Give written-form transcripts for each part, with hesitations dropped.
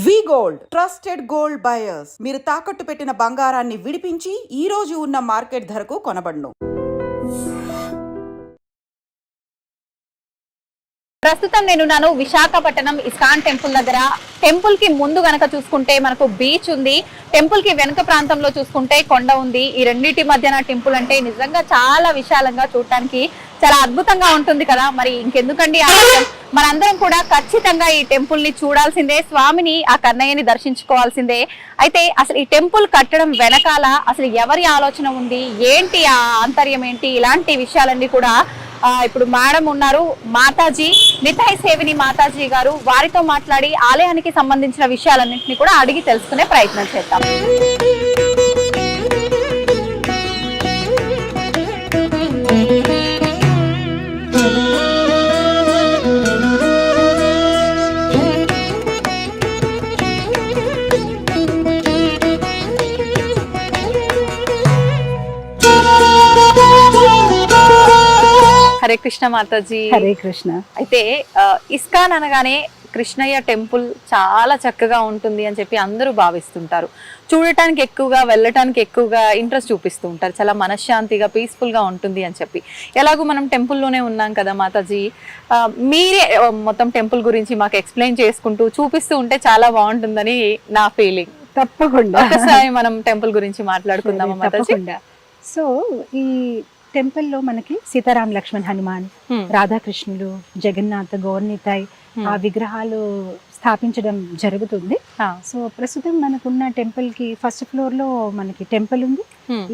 వి gold trusted gold buyers మీరు తాకట్టు పెట్టిన బంగారాన్ని విడిపించి ఈ రోజు ఉన్న మార్కెట్ ధరకు కొనబడును. ప్రస్తుతం నేనున్నాను విశాఖపట్నం ఇస్కాన్ టెంపుల్ దగ్గర. టెంపుల్ కి ముందు గనక చూసుకుంటే మనకు బీచ్ ఉంది, టెంపుల్ కి వెనుక ప్రాంతంలో చూసుకుంటే కొండ ఉంది. ఈ రెండింటి మధ్యన టెంపుల్ అంటే నిజంగా చాలా విశాలంగా చూడటానికి చాలా అద్భుతంగా ఉంటుంది కదా. మరి ఇంకెందుకండి ఆలస్యం, మనందరం కూడా ఖచ్చితంగా ఈ టెంపుల్ ని చూడాల్సిందే, స్వామిని ఆ కన్నయ్యని దర్శించుకోవాల్సిందే. అయితే అసలు ఈ టెంపుల్ కట్టడం వెనకాల అసలు ఎవరి ఆలోచన ఉంది, ఏంటి ఆ ఆంతర్యం ఏంటి, ఇలాంటి విషయాలన్నీ కూడా ఇప్పుడు మేడం ఉన్నారు, మాతాజీ నితాయ్ సేవిని మాతాజీ గారు, వారితో మాట్లాడి ఆలయానికి సంబంధించిన విషయాలన్నింటినీ కూడా అడిగి తెలుసుకునే ప్రయత్నం చేద్దాం. హరే కృష్ణ మాతాజీ. హరే కృష్ణ. అయితే ఇస్కాన్ అనగానే కృష్ణయ్య టెంపుల్ చాలా చక్కగా ఉంటుంది అని చెప్పి అందరూ భావిస్తుంటారు. చూడటానికి ఎక్కువగా, వెళ్ళటానికి ఎక్కువగా ఇంట్రెస్ట్ చూపిస్తూ ఉంటారు. చాలా మనశ్శాంతిగా, పీస్ఫుల్ గా ఉంటుంది అని చెప్పి. ఎలాగో మనం టెంపుల్లోనే ఉన్నాం కదా మాతాజీ, మీరే మొత్తం టెంపుల్ గురించి మాకు ఎక్స్ప్లెయిన్ చేసుకుంటూ చూపిస్తూ ఉంటే చాలా బాగుంటుందని నా ఫీలింగ్. తప్పకుండా ఒకసారి మనం టెంపుల్ గురించి మాట్లాడుకుందామా మాతాజీ? సో ఈ టెంపుల్లో మనకి సీతారాం లక్ష్మణ్ హనుమాన్, రాధాకృష్ణులు, జగన్నాథ్, గౌర్నితాయ్ ఆ విగ్రహాలు స్థాపించడం జరుగుతుంది. సో ప్రస్తుతం మనకున్న టెంపుల్ కి ఫస్ట్ ఫ్లోర్ లో మనకి టెంపుల్ ఉంది.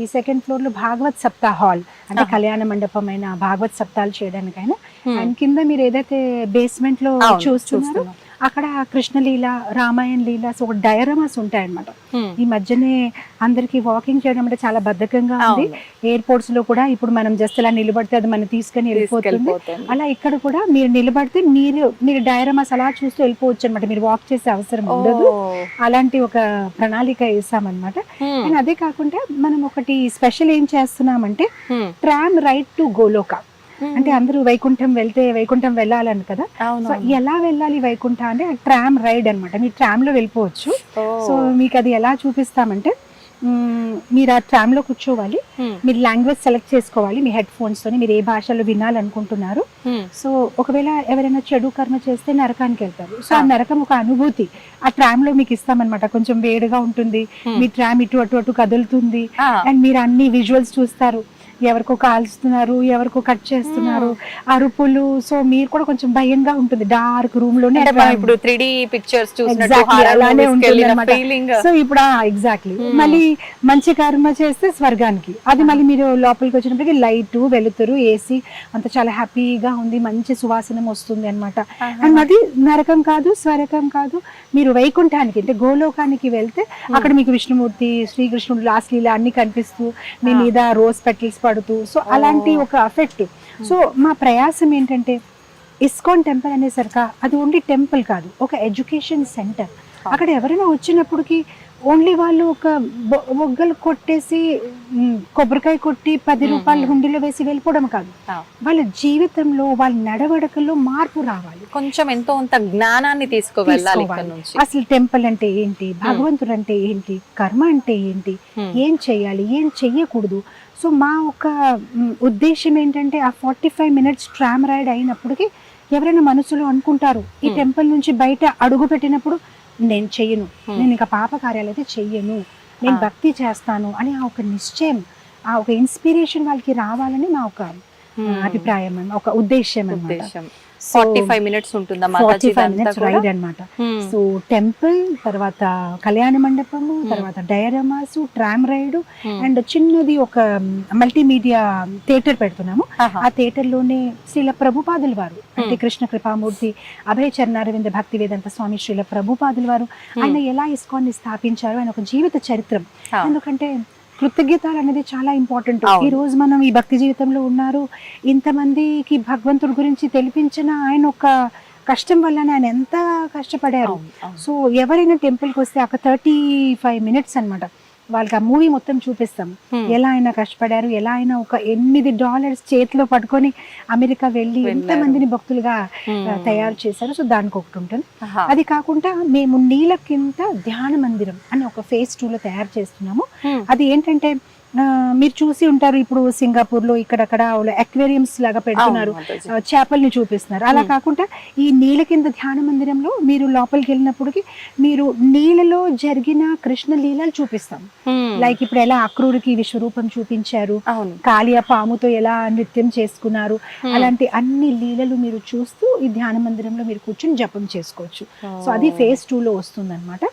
ఈ సెకండ్ ఫ్లోర్ లో భాగవత్ సప్తా హాల్, అంటే కళ్యాణ మండపం అయినా భాగవత్ సప్తాలు చేయడానికైనా, అండ్ కింద మీరు ఏదైతే బేస్మెంట్ లో చూస్తున్నారో అక్కడ కృష్ణలీల, రామాయణ లీల, సో డయారమాస్ ఉంటాయన్నమాట. ఈ మధ్యనే అందరికి వాకింగ్ చేయడం అంటే చాలా బద్ధకంగా ఉంది. ఎయిర్పోర్ట్స్ లో కూడా ఇప్పుడు మనం జస్ట్ అలా నిలబడితే అది మనం తీసుకొని వెళ్ళిపోతుంది. అలా ఇక్కడ కూడా మీరు నిలబడితే మీరు డయారమాస్ అలా చూస్తూ వెళ్ళిపోవచ్చు అనమాట. మీరు వాక్ చేసే అవసరం ఉండదు. అలాంటి ఒక ప్రణాళిక వేసామన్నమాట. అండ్ అదే కాకుండా మనం ఒకటి స్పెషల్ ఏం చేస్తున్నామంటే ట్రామ్ రైడ్ టు గోలోక. అంటే అందరూ వైకుంఠం వెళ్తే వైకుంఠం వెళ్ళాలని కదా, సో ఎలా వెళ్ళాలి వైకుంఠ అంటే ట్రామ్ రైడ్ అనమాట. మీరు ట్రామ్ లో వెళ్ళిపోవచ్చు. సో మీకు అది ఎలా చూపిస్తామంటే, మీరు ఆ ట్రామ్ లో కూర్చోవాలి, మీరు లాంగ్వేజ్ సెలెక్ట్ చేసుకోవాలి మీ హెడ్ ఫోన్స్ తోని, మీరు ఏ భాషలో వినాలనుకుంటున్నారు. సో ఒకవేళ ఎవరైనా చెడు కర్మ చేస్తే నరకానికి వెళ్తారు. సో ఆ నరకం ఒక అనుభూతి ఆ ట్రామ్ లో మీకు ఇస్తామన్నమాట. కొంచెం వేడిగా ఉంటుంది, మీ ట్రామ్ ఇటు అటు అటు కదులుతుంది, అండ్ మీరు అన్ని విజువల్స్ చూస్తారు. ఎవరికో కాల్స్తున్నారు, ఎవరికో కట్ చేస్తున్నారు, అరుపులు. సో మీరు కూడా కొంచెం భయంగా ఉంటుంది డార్క్ రూమ్ లోనే. ఇప్పుడు 3D పిక్చర్స్ అలానే ఉంటుంది అన్నమాట. సో ఇప్పుడు ఎగ్జాక్ట్లీ మళ్ళీ మంచి కర్మ చేస్తే స్వర్గానికి, అది మళ్ళీ మీరు లోపలికి వచ్చినప్పటికీ లైట్, వెలుతురు, ఏసీ అంత చాలా హ్యాపీగా ఉంది, మంచి సువాసనం వస్తుంది అనమాట. అండ్ అది నరకం కాదు, స్వర్గం కాదు, మీరు వైకుంఠానికి అంటే గోలోకానికి వెళ్తే అక్కడ మీకు విష్ణుమూర్తి, శ్రీకృష్ణుడు, లాస్ట్ లీల అన్ని కనిపిస్తూ మీ మీద రోజ్ పెటల్స్ పడుతూ, సో అలాంటి ఒక ఎఫెక్ట్. సో మా ప్రయాసం ఏంటంటే, ఇస్కాన్ టెంపుల్ అనేసరికి అది ఓన్లీ టెంపుల్ కాదు, ఒక ఎడ్యుకేషన్ సెంటర్. అక్కడ ఎవరైనా వచ్చినప్పటికీ ఓన్లీ వాళ్ళు ఒక బొగ్గలు కొట్టేసి కొబ్బరికాయ కొట్టి 10 రూపాయలు హుండీలో వేసి వెళ్ళిపోవడం కాదు, వాళ్ళ జీవితంలో వాళ్ళ నడవడికల్లో మార్పు రావాలి. కొంచెం ఎంతో అంత జ్ఞానాన్ని తీసుకువెళ్ళాలి. అసలు టెంపుల్ అంటే ఏంటి, భగవంతుడు అంటే ఏంటి, కర్మ అంటే ఏంటి, ఏం చెయ్యాలి, ఏం చెయ్యకూడదు. సో మా ఒక ఉద్దేశం ఏంటంటే, ఆ 45 మినిట్స్ ట్రామ్ రైడ్ అయినప్పటికీ ఎవరైనా మనసులో అనుకుంటారు, ఈ టెంపుల్ నుంచి బయట అడుగు పెట్టినప్పుడు నేను చెయ్యను, నేను ఇంకా పాప కార్యాలు అయితే చెయ్యను, నేను భక్తి చేస్తాను అని ఆ ఒక నిశ్చయం, ఆ ఒక ఇన్స్పిరేషన్ వాళ్ళకి రావాలని మా ఒక అభిప్రాయం, ఒక ఉద్దేశం అన్నమాట. 45 మినిట్స్ ఉంటుందా 45 మినిట్స్ రైడ్ అన్నమాట. సో టెంపుల్ తర్వాత కళ్యాణ మండపము, తర్వాత డయారమాస్, ట్రామ్ రైడ్, అండ్ చిన్నది ఒక మల్టీమీడియా థియేటర్ పెడుతున్నాము. ఆ థియేటర్ లోనే శ్రీల ప్రభుపాదుల వారు, అంటే కృష్ణ కృపామూర్తి అభయ చరణారవింద భక్తి వేదాంత స్వామి శ్రీల ప్రభుపాదుల వారు, ఆయన ఎలా ఇస్కాన్ ని స్థాపించారు, ఆయన ఒక జీవిత చరిత్రం. ఎందుకంటే కృతజ్ఞతలు అనేది చాలా ఇంపార్టెంట్. ఈ రోజు మనం ఈ భక్తి జీవితంలో ఉన్నారు, ఇంతమందికి భగవంతుడి గురించి తెలిపించిన ఆయన ఒక కష్టం వల్ల ఆయన ఎంత కష్టపడారు. సో ఎవరైనా టెంపుల్కి వస్తే ఒక 35 మినిట్స్ అనమాట వాళ్ళకి ఆ మూవీ మొత్తం చూపిస్తాం. ఎలా అయినా కష్టపడారు, ఎలా అయినా ఒక $8 చేతిలో పట్టుకొని అమెరికా వెళ్ళి ఎంతమందిని భక్తులుగా తయారు చేశారు. సో దానికి ఒకటి ఉంటుంది. అది కాకుండా మేము నీళ్ళ కింద ధ్యాన మందిరం అని ఒక phase 2 లో తయారు చేస్తున్నాము. అది ఏంటంటే మీరు చూసి ఉంటారు, ఇప్పుడు సింగపూర్ లో ఇక్కడక్కడ అక్వేరియంస్ లాగా పెడుతున్నారు, చేపల్ని చూపిస్తున్నారు. అలా కాకుండా ఈ నీళ్ళ కింద ధ్యాన మందిరంలో మీరు లోపలికి వెళ్ళినప్పటికి మీరు నీళ్ళలో జరిగిన కృష్ణ లీలలు చూపిస్తాం. లైక్ ఇప్పుడు ఎలా అక్రూరుకి విశ్వరూపం చూపించారు, కాళియా పాముతో ఎలా నృత్యం చేసుకున్నారు, అలాంటి అన్ని లీలలు మీరు చూస్తూ ఈ ధ్యాన మందిరంలో మీరు కూర్చొని జపం చేసుకోవచ్చు. సో అది phase 2 లో వస్తుంది అనమాట.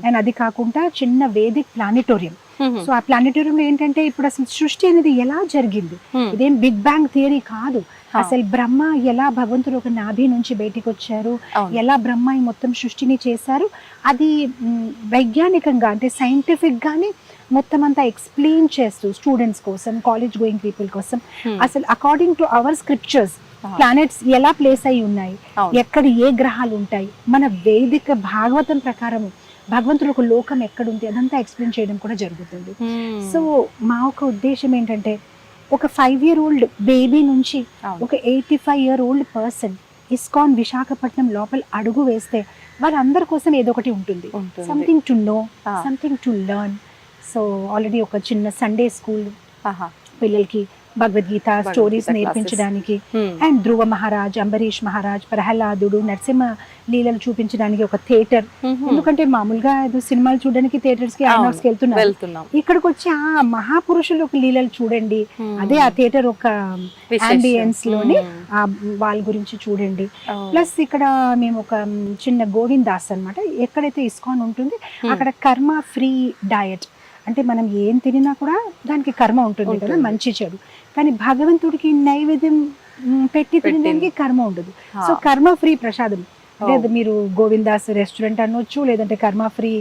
అండ్ అది కాకుండా చిన్న వేదిక్ ప్లానిటోరియం. సో ఆ ప్లానిటోరియంలో ఏంటంటే ఇప్పుడు అసలు సృష్టి అనేది ఎలా జరిగింది, ఇదేం బిగ్ బ్యాంగ్ థియరీ కాదు. అసలు బ్రహ్మ ఎలా భగవంతుడు ఒక నాభి నుంచి బయటికి వచ్చారు, ఎలా బ్రహ్మ ఈ మొత్తం సృష్టిని చేశారు, అది వైజ్ఞానికంగా అంటే సైంటిఫిక్ గానే మొత్తం అంతా ఎక్స్ప్లెయిన్ చేస్తూ స్టూడెంట్స్ కోసం, కాలేజ్ గోయింగ్ పీపుల్ కోసం అసలు according to our scriptures planets ఎలా ప్లేస్ అయి ఉన్నాయి, ఎక్కడ ఏ గ్రహాలు ఉంటాయి, మన వేదిక భాగవతం ప్రకారం భగవంతుడు ఒక లోకం ఎక్కడుంది అదంతా ఎక్స్ప్లెయిన్ చేయడం కూడా జరుగుతుంది. సో మా ఒక ఉద్దేశం ఏంటంటే ఒక 5-year-old బేబీ నుంచి ఒక 85-year-old పర్సన్ ఇస్కాన్ విశాఖపట్నం లోపల అడుగు వేస్తే వాళ్ళందరి కోసం ఏదో ఒకటి ఉంటుంది. Something to know, something to learn. So already ఒక చిన్న సండే స్కూల్ పిల్లలకి భగవద్గీత స్టోరీస్ నేర్పించడానికి, అండ్ ధ్రువ మహారాజ్, అంబరీష్ మహారాజ్, ప్రహ్లాదుడు, నరసింహ లీలలు చూపించడానికి ఒక థియేటర్. ఎందుకంటే మామూలుగా సినిమాలు చూడడానికి థియేటర్స్ కి ఐనాక్స్ కి వెళ్తున్నాం, ఇక్కడికి వచ్చి ఆ మహాపురుషులు ఒక లీలలు చూడండి, అదే ఆ థియేటర్ ఒక అంబియన్స్ లోని ఆ వాళ్ళ గురించి చూడండి. ప్లస్ ఇక్కడ మేము ఒక చిన్న గోవిందాస్ అన్నమాట, ఎక్కడైతే ఇస్కాన్ ఉంటుంది అక్కడ కర్మ ఫ్రీ డయట్, అంటే మనం ఏం తినినా కూడా దానికి కర్మ ఉంటుంది కదా, మంచి చెడు. కానీ భగవంతుడికి నైవేద్యం పెట్టి తినడానికి కర్మ ఉండదు. సో కర్మ ఫ్రీ ప్రసాదం, లేదు మీరు గోవిందాస్ రెస్టారెంట్ అనొచ్చు, లేదంటే కర్మ ఫ్రీ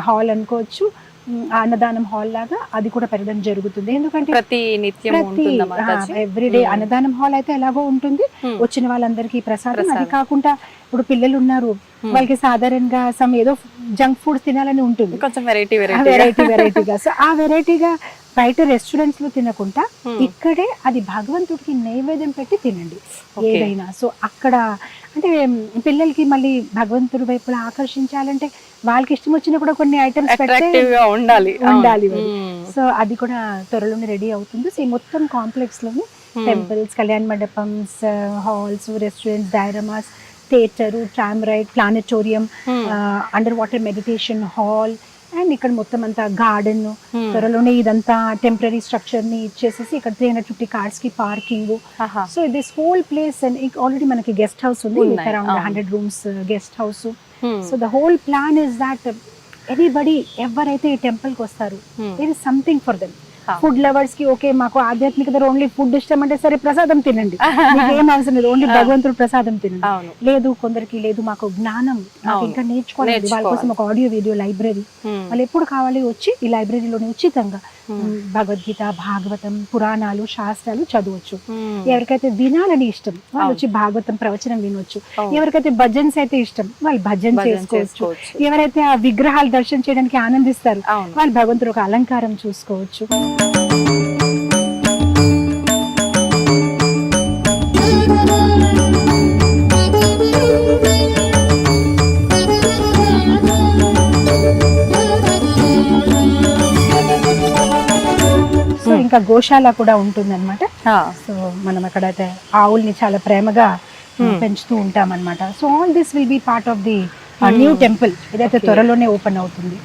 హాల్ అనుకోవచ్చు, అన్నదానం హాల్ లాగా అది కూడా పెరగడం జరుగుతుంది. ఎందుకంటే ఎవ్రీడే అన్నదానం హాల్ అయితే ఎలాగో ఉంటుంది, వచ్చిన వాళ్ళందరికీ ప్రసాదం. అది కాకుండా ఇప్పుడు పిల్లలు ఉన్నారు, వాళ్ళకి సాధారణంగా సమ్ ఏదో జంక్ ఫుడ్ తినాలని ఉంటుంది, కొంచెం వెరైటీగా. సో ఆ వెరైటీగా బయట రెస్టారెంట్స్ లో తినకుండా ఇక్కడే అది భగవంతుడికి నైవేద్యం పెట్టి తినండి ఏదైనా. సో అక్కడ అంటే పిల్లలకి మళ్ళీ భగవంతుడి వైపు ఆకర్షించాలంటే వాళ్ళకి ఇష్టం వచ్చినా కూడా కొన్ని ఐటమ్స్ ఉండాలి. సో అది కూడా త్వరలోనే రెడీ అవుతుంది. సో ఈ మొత్తం కాంప్లెక్స్ లోని టెంపుల్స్, కళ్యాణ మండపమ్స్, halls, restaurants, dioramas, theatre, tram ride, planetarium, under water meditation hall, and ఇక్కడ మొత్తం అంతా గార్డెన్. త్వరలోనే ఇదంతా టెంపరీ స్ట్రక్చర్ ని ఇచ్చేసేసి ఇక్కడ 350 కార్స్ కి parking. So this whole place already మనకి గెస్ట్ హౌస్ ఉంది, around 100 rooms guest house. So the whole plan is that anybody ఎవరైతే ఈ టెంపుల్ కి వస్తారు, there is something for them. Food lovers కి ఓకే, మాకు ఆధ్యాత్మికత ఓన్లీ ఫుడ్ ఇష్టం అంటే సరే ప్రసాదం తినండి, ఏం అవసరం లేదు, ఓన్లీ భగవంతుడు ప్రసాదం తినండి. లేదు కొందరికి లేదు మాకు జ్ఞానం, నాకు ఇంకా నేర్చుకోవాలి, వాళ్ళ కోసం ఒక ఆడియో వీడియో లైబ్రరీ, వాళ్ళు ఎప్పుడు కావాలి వచ్చి ఈ లైబ్రరీలోనే ఉచితంగా భగవద్గీత, భాగవతం, పురాణాలు, శాస్త్రాలు చదవచ్చు. ఎవరికైతే వినాలని ఇష్టం వాళ్ళు వచ్చి భాగవతం ప్రవచనం వినొచ్చు, ఎవరికైతే భజన్స్ అయితే ఇష్టం వాళ్ళు భజన్ చేసుకోవచ్చు, ఎవరైతే ఆ విగ్రహాలు దర్శనం చేయడానికి ఆనందిస్తారు వాళ్ళు భగవంతుడు ఒక అలంకారం చూసుకోవచ్చు. సో ఇంకా గోశాల కూడా ఉంటుంది అనమాట. సో మనం అక్కడైతే ఆవుల్ని చాలా ప్రేమగా పెంచుతూ ఉంటాం అనమాట. So all this will be part of the new temple, ఇదైతే త్వరలోనే ఓపెన్ అవుతుంది.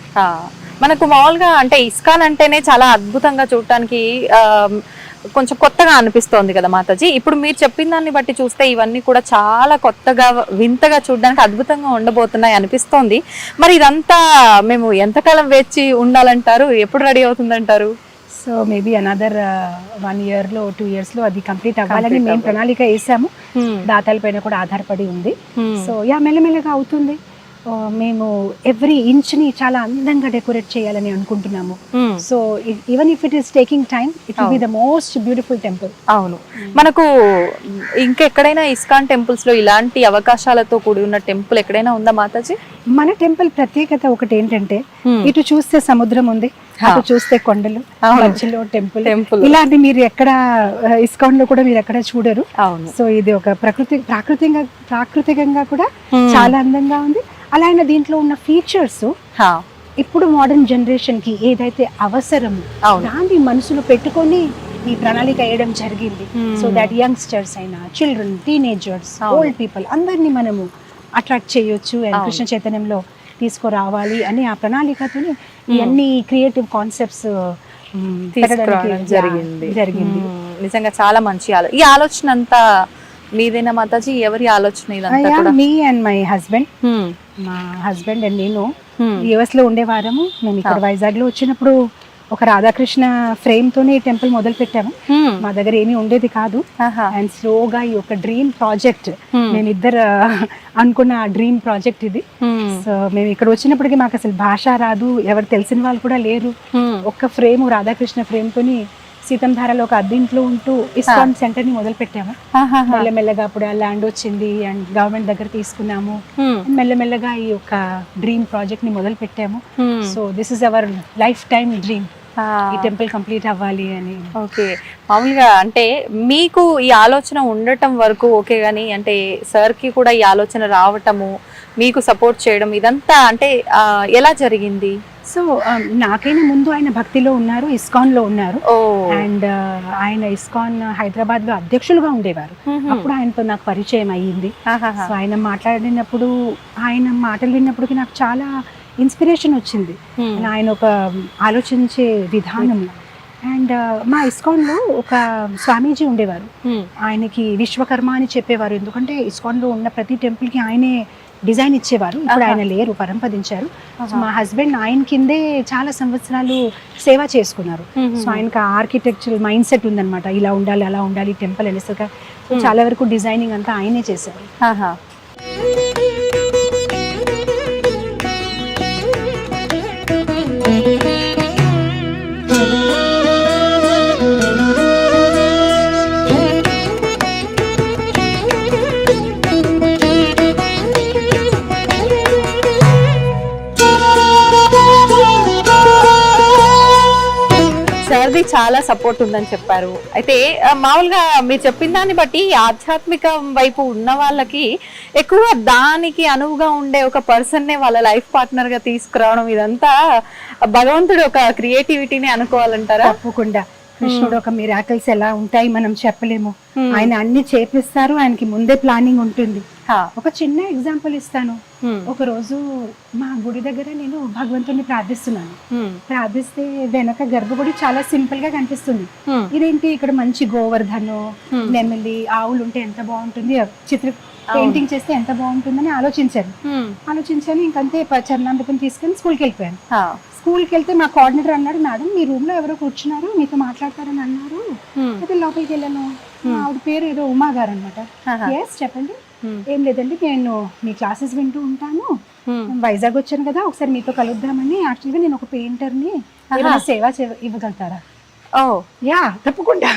మనకు మామూలుగా అంటే ఇస్కాన్ అంటేనే చాలా అద్భుతంగా చూడటానికి కొంచెం కొత్తగా అనిపిస్తోంది కదా మాతాజీ. ఇప్పుడు మీరు చెప్పిన దాన్ని బట్టి చూస్తే ఇవన్నీ కూడా చాలా కొత్తగా వింతగా చూడడానికి అద్భుతంగా ఉండబోతున్నాయి అనిపిస్తోంది. మరి ఇదంతా మేము ఎంతకాలం వేచి ఉండాలంటారు, ఎప్పుడు రెడీ అవుతుందంటారు? సో మేబీ అనదర్ 1 year లో 2 years లో అది కంప్లీట్ అవ్వాలని మేము ప్రణాళిక వేసాము. దాతల పైన కూడా ఆధారపడి ఉంది. సో యా మెల్లమెల్లగా అవుతుంది. మేము ఎవ్రీ ఇంచ్ ని చాలా అందంగా డెకరేట్ చేయాలని అనుకుంటున్నాము. So even if it is taking time, it will be the most beautiful temple. అవును, మనకు ఇంకెక్కడైనా ఇస్కాన్ టెంపుల్స్ లో ఇలాంటి అవకాశాలతో కూడి ఉన్న టెంపుల్ ఎక్కడైనా ఉందా మాతాజీ? మన టెంపుల్ ప్రత్యేకత ఒకటి ఏంటంటే, ఇటు చూస్తే సముద్రం ఉంది, అటు చూస్తే కొండలు, మధ్యలో టెంపుల్. ఇలాంటి మీరు ఎక్కడ ఇస్కాన్ లో కూడా మీరు ఎక్కడ చూడరు. సో ఇది ఒక ప్రాకృతికంగా కూడా చాలా అందంగా ఉంది. అలాగే దీంట్లో ఉన్న ఫీచర్స్ ఇప్పుడు మోడర్న్ జనరేషన్ కి ఏదైతే అవసరమో దాన్ని మనసులో పెట్టుకొని ఈ ప్రణాళిక వేయడం జరిగింది. సో దట్ యంగ్స్టర్స్ అయినా, చిల్డ్రన్, టీనేజర్స్, ఓల్డ్ పీపుల్ అందరినీ మనము అట్రాక్ట్ చేయొచ్చు అండ్ కృష్ణ చైతన్యంలో తీసుకురావాలి అని ఆ ప్రణాళికతో ఇవన్నీ క్రియేటివ్ కాన్సెప్ట్స్ జరిగింది. నిజంగా చాలా మంచి ఈ ఆలోచన అంతా మీదేనా మాతాజీ? ఎవరి ఆలోచన ఇదంతా? Me and my husband. మా హస్బెండ్ అండ్ నేను యుఎస్ లో ఉండేవారము. మేము ఇక్కడ వైజాగ్ లో వచ్చినప్పుడు ఒక రాధాకృష్ణ ఫ్రేమ్ తోనే టెంపుల్ మొదలు పెట్టాము. మా దగ్గర ఏమీ ఉండేది కాదు. అండ్ స్లోగా ఈ ఒక డ్రీమ్ ప్రాజెక్ట్, మేమిద్దరు అనుకున్న ఆ డ్రీమ్ ప్రాజెక్ట్ ఇది. సో మేము ఇక్కడ వచ్చినప్పటికీ మాకు అసలు భాష రాదు, ఎవరు తెలిసిన వాళ్ళు కూడా లేరు. ఒక్క ఫ్రేమ్, రాధాకృష్ణ ఫ్రేమ్ తోని సీతంధారలో ఒక అద్దెంట్లో ఉంటూ ఇస్కాన్ సెంటర్ ని మొదలు పెట్టాము. మెల్లమెల్లగా అప్పుడు ఆ ల్యాండ్ వచ్చింది అండ్ గవర్నమెంట్ దగ్గర తీసుకున్నాము. మెల్లమెల్లగా ఈ యొక్క డ్రీమ్ ప్రాజెక్ట్ ని మొదలు పెట్టాము. So this is our life time dream, ఈ టెంపుల్ కంప్లీట్ అవ్వాలి అని. ఓకే, మామూలుగా అంటే మీకు ఈ ఆలోచన ఉండటం వరకు ఓకే, కానీ అంటే సార్ కి కూడా ఈ ఆలోచన రావటము, మీకు సపోర్ట్ చేయడం ఇదంతా అంటే ఎలా జరిగింది? సో నాకైనా ముందు ఆయన భక్తిలో ఉన్నారు, ఇస్కాన్ లో ఉన్నారు. అండ్ ఆయన ఇస్కాన్ హైదరాబాద్ లో అధ్యక్షులుగా ఉండేవారు. అప్పుడు ఆయనతో నాకు పరిచయం అయ్యింది. సో ఆయన మాట్లాడినప్పుడు, ఆయన మాటలు విన్నప్పటికీ నాకు చాలా ఇన్స్పిరేషన్ వచ్చింది. ఆయన ఒక ఆలోచించే విధానం. అండ్ మా ఇస్కాన్ లో ఒక స్వామీజీ ఉండేవారు. ఆయనకి విశ్వకర్మ అని చెప్పేవారు, ఎందుకంటే ఇస్కాన్ లో ఉన్న ప్రతి టెంపుల్ కి ఆయనే డిజైన్ ఇచ్చేవారు. ఇప్పుడు ఆయన లేరు, పరంపదించారు. సో మా హస్బెండ్ ఆయన కిందే చాలా సంవత్సరాలు సేవ చేసుకున్నారు. సో ఆయనకు ఆర్కిటెక్చరల్ మైండ్ సెట్ ఉందన్నమాట, ఇలా ఉండాలి, అలా ఉండాలి టెంపుల్ అనేసరిగా. సో చాలా వరకు డిజైనింగ్ అంతా ఆయనే చేశారు. సార్ది చాలా సపోర్ట్ ఉందని చెప్పారు. అయితే మామూలుగా మీరు చెప్పిన దాన్ని బట్టి ఆధ్యాత్మిక వైపు ఉన్న వాళ్ళకి ఎక్కువ దానికి అనువుగా ఉండే ఒక పర్సన్ నే వాళ్ళ లైఫ్ పార్ట్నర్ గా తీసుకురావడం, ఇదంతా భగవంతుడు ఒక క్రియేటివిటీని అనుకోవాలంటారా? తప్పకుండా. కృష్ణుడు ఒక మిరాకిల్స్ ఎలా ఉంటాయి మనం చెప్పలేము. ఆయన అన్ని చేపిస్తారు, ఆయనకి ముందే ప్లానింగ్ ఉంటుంది. ఒక చిన్న ఎగ్జాంపుల్ ఇస్తాను. ఒక రోజు మా గుడి దగ్గర నేను భగవంతుడిని ప్రార్థిస్తున్నాను. ప్రార్థిస్తే వెనక గర్భగుడి చాలా సింపుల్ గా కనిపిస్తుంది. ఇదేంటి ఇక్కడ మంచి గోవర్ధను, నెమలి, ఆవులు ఉంటే ఎంత బాగుంటుంది, పెయింటింగ్ చేస్తే ఎంత బాగుంటుందని ఆలోచించాను. ఇంకంతే చరణామృతం తీసుకొని స్కూల్కి వెళ్ళిపోయాను. స్కూల్కి వెళ్తే మా కోఆర్డినేటర్ అన్నాడు, మేడం మీ రూమ్ లో ఎవరో కూర్చున్నారు, మీతో మాట్లాడతారని అన్నారు. అయితే లోపలికి వెళ్ళాను. ఆవిడ పేరు ఏదో ఉమా గారు అనమాట. ఎస్ చెప్పండి. ఏం లేదండి, నేను మీ క్లాసెస్ వింటూ ఉంటాను, వైజాగ్ వచ్చాను కదా, ఒకసారి మీతో కలుద్దామని. యాక్చువల్గా నేను ఒక పెయింటర్ని, సేవ ఇవ్వగలుగుతారా? యా తప్పకుండా,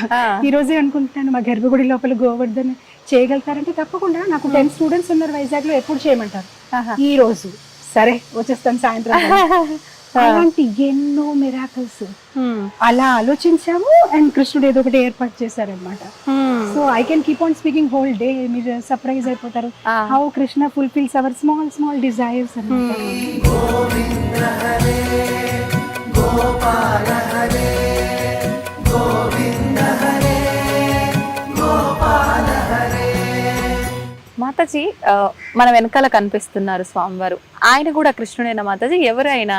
ఈ రోజే అనుకుంటున్నాను మా గర్భగుడి లోపల గోవర్ధన్ చేయగలుగుతారంటే తప్పకుండా. నాకు 10 స్టూడెంట్స్ ఉన్నారు వైజాగ్ లో, ఎప్పుడు చేయమంటారు? ఈ రోజు. సరే వచ్చేస్తాను సాయంత్రం. అలాంటి ఎన్నో మిరాకిల్స్ అలా ఆలోచించాము. అండ్ కృష్ణుడు ఏదో ఒకటి ఏర్పాటు చేశారనమాట. So I can keep on speaking whole day, మీరు సర్ప్రైజ్ అయిపోతారు how Krishna fulfils hour small small desires అన్నమాట. మాతాజీ మన వెనకాల కనిపిస్తున్నారు స్వామివారు, ఆయన కూడా కృష్ణుడేనా మాతాజీ? ఎవరైనా?